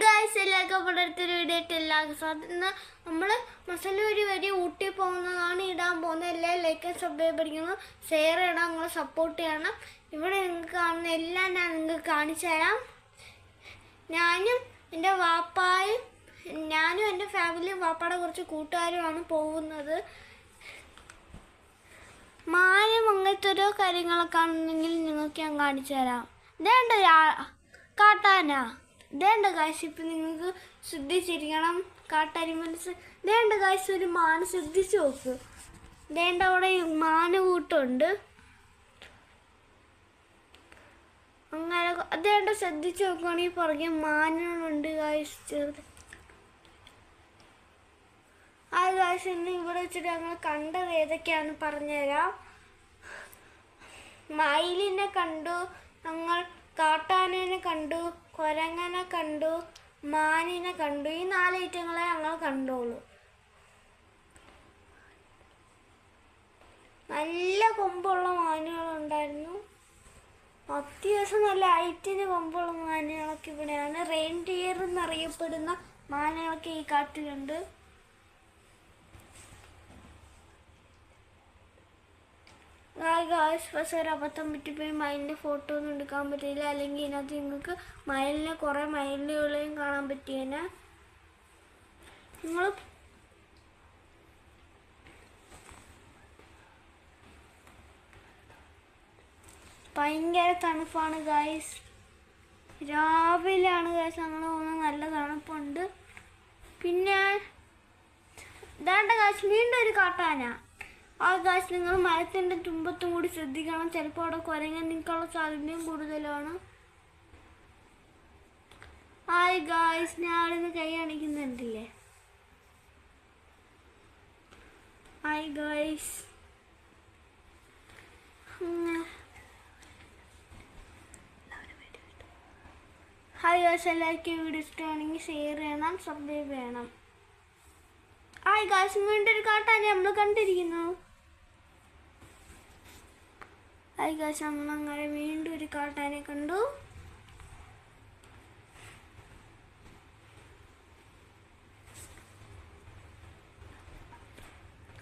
Guys, എല്ലാവർക്കും അടുത്തൊരു video ആയിട്ട് എല്ലാവർക്കും സാധിക്കുന്ന നമ്മൾ മസലൂരി വരെ ഊട്ടി പോകുന്നതാണ് ഇടാൻ പോകുന്നത്. എല്ലാം ലൈക്ക് സബ്സ്ക്രൈബ് പഠിക്കുന്നു, ഷെയർ ചെയ്യണം, നിങ്ങൾ സപ്പോർട്ട് ചെയ്യണം. ഇവിടെ നിങ്ങൾക്ക് കാണുന്ന എല്ലാം ഞാൻ നിങ്ങൾക്ക് കാണിച്ചു തരാം. ഞാനും എൻ്റെ ഫാമിലിയും വാപ്പാടെ കുറച്ച് കൂട്ടുകാരുമാണ് പോകുന്നത്. മാനും അങ്ങനത്തെ ഓരോ കാര്യങ്ങളൊക്കെ ആണെന്നെങ്കിൽ നിങ്ങൾക്ക് ഞാൻ കാണിച്ചു തരാം. ഇതേണ്ട കാട്ടാനാ, ഇതേണ്ട കാശ്. ഇപ്പം നിങ്ങൾക്ക് ശ്രദ്ധിച്ചിരിക്കണം, കാട്ടാരി മനസ്സ്. ഇതേണ്ട കാശ്, ഒരു മാന് ശ്രദ്ധിച്ച് നോക്ക്. ഇതേണ്ട അവിടെ മാന് കൂട്ടുണ്ട്. അങ്ങനെ അതേണ്ട ശ്രദ്ധിച്ച് നോക്കുകയാണെങ്കിൽ പുറകെ മാനുകളുണ്ട് കാശ്, ചെറുത്. ആ കാശ് ഇന്ന് ഇവിടെ വെച്ചിട്ട് ഞങ്ങൾ കണ്ടത് ഏതൊക്കെയാണ് പറഞ്ഞുതരാം. മയിലിനെ കണ്ടു, ഞങ്ങൾ കാട്ടാനേനെ കണ്ടു, കുരങ്ങനെ കണ്ടു, മാനിനെ കണ്ടു. ഈ 4 ഐറ്റങ്ങളെ ഞങ്ങൾ കണ്ടോളൂ. നല്ല കൊമ്പുള്ള മാനുകളുണ്ടായിരുന്നു. അത്യാവശ്യം നല്ല ഹൈറ്റിന് കൊമ്പുള്ള മാനുകളൊക്കെ ഇവിടെയാണ്. റെയിൻഡിയർ എന്നറിയപ്പെടുന്ന മാനുകളൊക്കെ ഈ കാട്ടിലുണ്ട്. പക്ഷേ ഒരു അബദ്ധം പറ്റിപ്പോയി, മയിലിൻ്റെ ഫോട്ടോ ഒന്നും എടുക്കാൻ പറ്റിയില്ല. അല്ലെങ്കിൽ ഇതിനകത്ത് നിങ്ങൾക്ക് മയിലിനെ കുറേ മയിലുകളെയും കാണാൻ പറ്റിയേനെ. നിങ്ങൾ ഭയങ്കര തണുപ്പാണ് ഗായ്സ്. രാവിലെയാണ് ഗായ്സ് ഞങ്ങൾ പോകുന്നത്. നല്ല തണുപ്പുണ്ട്. പിന്നെ ഇതാണ്ട ഗായ്സ്, വീണ്ടും ഒരു കാട്ടാന. ആ ഗായ്സ്, നിങ്ങൾ മരത്തിൻ്റെ തുമ്പത്തും കൂടി ശ്രദ്ധിക്കണം. ചിലപ്പോൾ അവിടെ കുരങ്ങൻ നിൽക്കാനുള്ള സാധ്യതയും കൂടുതലാണ്. ഹായ് ഗായ്സ്, ഞാൻ അവിടെ നിന്ന് കൈ കാണിക്കുന്നുണ്ടല്ലേ. Hi guys. ഹായ് ഗായ്സ്, എല്ലാവർക്കും വീഡിയോ ഇഷ്ടമാണെങ്കിൽ ഷെയർ ചെയ്യണം, സബ്സ്ക്രൈബ് ചെയ്യണം. ഹായ് ഗായ്സ്, വീണ്ടും ഒരു കാട്ടാനെ നമ്മൾ കണ്ടിരിക്കുന്നു. ഹായ് ഗായ്സ്, നമ്മളങ്ങനെ വീണ്ടും ഒരു കാട്ടാനെ കണ്ടു.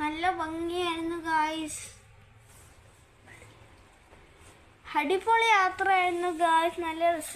നല്ല ഭംഗിയായിരുന്നു ഗായ്സ്. അടിപൊളി യാത്രയായിരുന്നു ഗായ്സ്. നല്ല രസം.